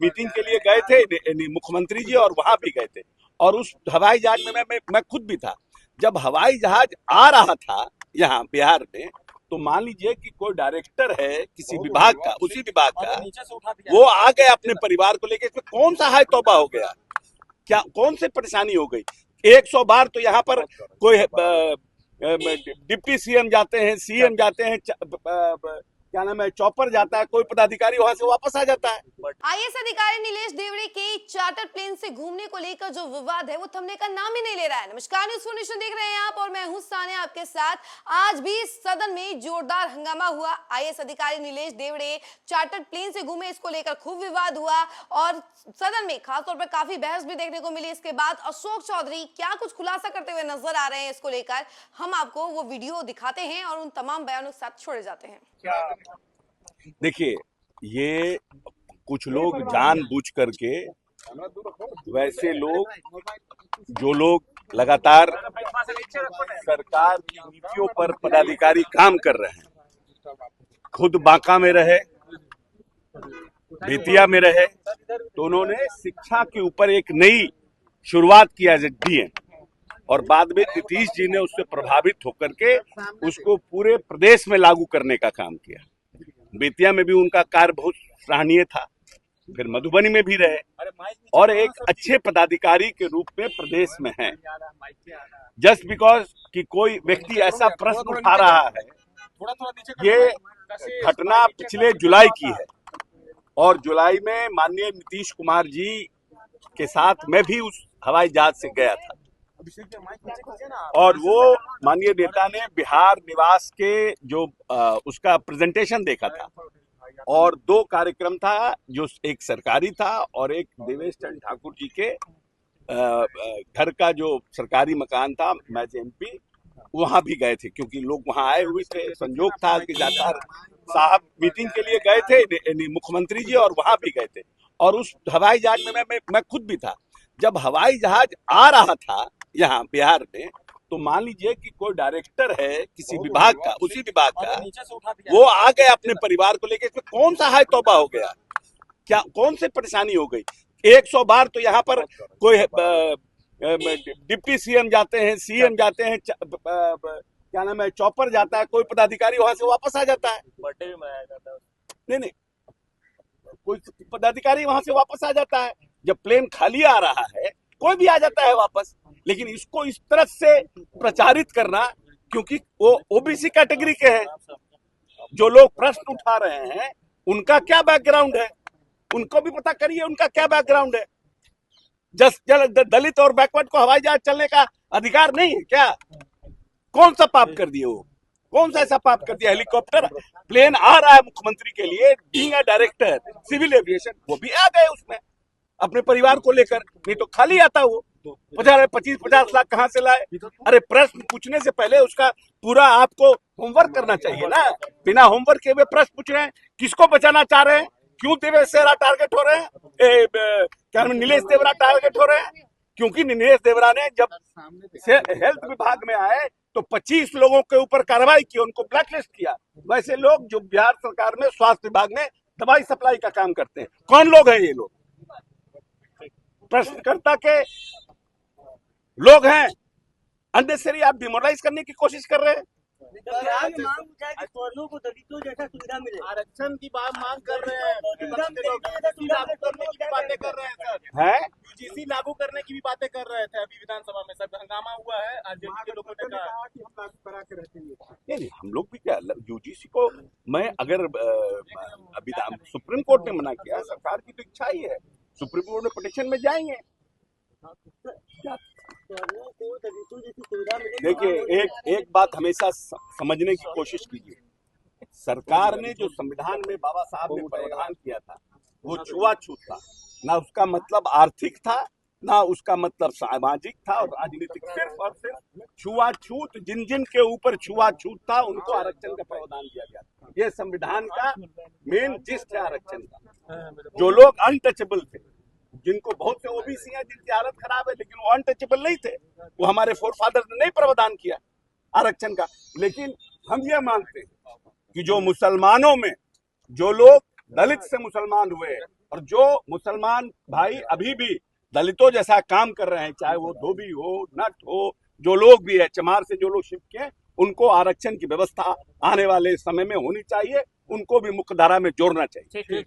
Meeting के लिए गए थे मुख्यमंत्री जी, और वहां भी गए थे, और उस हवाई जहाज में मैं खुद भी था। जब हवाई जहाज आ रहा था यहाँ बिहार में, तो मान लीजिए कि कोई डायरेक्टर है किसी विभाग का, उसी विभाग का, वो आ गए अपने परिवार को लेकर, इसमें कौन सा हाय तौबा हो गया? क्या कौन सी परेशानी हो गई? 100 बार तो यहाँ पर कोई डिप्टी सीएम जाते हैं, सीएम जाते हैं, क्या नाम है, चॉपर जाता है, कोई पदाधिकारी वहां से वापस आ जाता है। आईएएस अधिकारी नीलेश देवड़े के चार्टर प्लेन से घूमने को लेकर जो विवाद है वो थमने का नाम ही नहीं ले रहा है। नमस्कार, न्यूज़ 4 नेशन देख रहे हैं आप और मैं हूं सानिया आपके साथ। आज भी सदन में जोरदार हंगामा हुआ। आईएएस अधिकारी नीलेश देवड़े चार्टर प्लेन से घूमे, इसको लेकर खूब विवाद हुआ और सदन में खासतौर पर काफी बहस भी देखने को मिली। इसके बाद अशोक चौधरी क्या कुछ खुलासा करते हुए नजर आ रहे हैं, इसको लेकर हम आपको वो वीडियो दिखाते हैं और उन तमाम बयानों के साथ छोड़े जाते हैं। देखिए, ये कुछ लोग जानबूझ करके, वैसे लोग जो लोग लगातार सरकार की नीतियों पर पदाधिकारी काम कर रहे हैं, खुद बांका में रहे, बेतिया में रहे, तो उन्होंने शिक्षा के ऊपर एक नई शुरुआत किया दिए, और बाद में नीतीश जी ने उससे प्रभावित होकर के उसको पूरे प्रदेश में लागू करने का काम किया। बेतिया में भी उनका कार्य बहुत सराहनीय था, फिर मधुबनी में भी रहे, और एक अच्छे पदाधिकारी के रूप में प्रदेश में हैं। जस्ट बिकॉज कि कोई व्यक्ति ऐसा प्रश्न उठा रहा है, ये घटना पिछले जुलाई की है, और जुलाई में माननीय नीतीश कुमार जी के साथ मैं भी उस हवाई जहाज से गया था, और वो माननीय नेता ने बिहार निवास के जो उसका प्रेजेंटेशन देखा था, और 2 कार्यक्रम था, जो एक सरकारी था और एक देवेश चंद्र ठाकुर जी के घर का जो सरकारी मकान था, मैं एमपी, वहां भी गए थे, क्योंकि लोग वहां आए हुए थे। संजोग था कि जाकर साहब मीटिंग के लिए गए थे मुख्यमंत्री जी, और वहां भी गए थे, और उस हवाई जहाज में मैं खुद भी था। जब हवाई जहाज आ रहा था यहाँ बिहार में, तो मान लीजिए कि कोई डायरेक्टर है किसी विभाग का, उसी विभाग का, वो आ गए अपने परिवार को लेकर, इसमें कौन सा हाय तौबा हो गया? क्या कौन सी परेशानी हो गई? 100 बार तो यहाँ पर कोई डिप्टी सीएम जाते हैं, सीएम जाते हैं, क्या नाम है, चॉपर जाता है, कोई पदाधिकारी वहां से वापस आ जाता है। बर्थडे भी मनाया जाता है। नहीं, कोई पदाधिकारी वहां से वापस आ जाता है। जब प्लेन खाली आ रहा है, कोई भी आ जाता है वापस, लेकिन इसको इस तरह से प्रचारित करना, क्योंकि वो ओबीसी कैटेगरी के हैं, जो लोग प्रश्न उठा रहे हैं उनका क्या बैकग्राउंड है, उनको भी पता करिए उनका क्या बैकग्राउंड है। दलित और बैकवर्ड को हवाई जहाज चलने का अधिकार नहीं है क्या? कौन सा पाप कर दिए वो? कौन सा ऐसा पाप कर दिया? हेलीकॉप्टर प्लेन आ रहा है मुख्यमंत्री के लिए, being a director civil aviation, वो भी आ गए उसमें अपने परिवार को लेकर, नहीं तो खाली आता वो। 25-50 लाख कहां से लाए? अरे प्रश्न पूछने से पहले उसका पूरा आपको होमवर्क करना चाहिए ना। बिना होमवर्क के हुए प्रश्न पूछ रहे हैं। किसको बचाना चाह रहे हैं? क्यों देवेश देवरा टारगेट हो रहे हैं? क्या नीलेश देवरा टारगेट हो रहे हैं? क्योंकि नीलेश देवरा ने जब हेल्थ विभाग में आए तो 25 लोगों के ऊपर कार्रवाई की, उनको ब्लैकलिस्ट किया। वैसे लोग जो बिहार सरकार में स्वास्थ्य विभाग में दवाई सप्लाई का काम करते हैं, कौन लोग हैं ये लोग? प्रश्नकर्ता के लोग हैं। अननेसेसरी आप डिमोरलाइज करने की कोशिश कर रहे हैं। आरक्षण की बात मांग कर रहे हैं, लागू करने की बातें कर रहे हैं सर, है यूजीसी लागू करने की भी बातें कर रहे थे। अभी विधानसभा में सब हंगामा हुआ है, आरजेडी के लोगों ने कहा कि हम लागू करा के रखेंगे। नहीं, हम लोग भी क्या, यूजीसी को मैं अगर अभी सुप्रीम कोर्ट ने मना किया, सरकार की तो इच्छा ही है, सुप्रीम कोर्ट में पिटीशन में जाएंगे। देखिए, एक बात हमेशा समझने की कोशिश कीजिए। सरकार ने जो संविधान में बाबा साहब ने प्रावधान किया था, वो छुआछूत था। ना उसका मतलब आर्थिक था, ना उसका मतलब सामाजिक था और राजनीतिक। सिर्फ और सिर्फ छुआछूत, जिन जिन के ऊपर छुआछूत था उनको आरक्षण का प्रावधान दिया गया। ये संविधान का मेन जिस्ट है आरक्षण का। जो लोग अनटचेबल थे, जिनको बहुत से ओबीसी हैं जिनकी हालत खराब है, लेकिन वो अनटचेबल नहीं थे, वो हमारे फोरफादर्स ने नहीं प्रावधान किया आरक्षण का। लेकिन हम ये मानते हैं कि जो मुसलमानों में जो लोग दलित से मुसलमान हुए, और जो मुसलमान भाई अभी भी दलितों जैसा काम कर रहे हैं, चाहे वो धोबी हो, नट हो, जो लोग भी है, चमार से जो लोग शिफ्ट किए, उनको आरक्षण की व्यवस्था आने वाले समय में होनी चाहिए, उनको भी मुख्य धारा में जोड़ना चाहिए।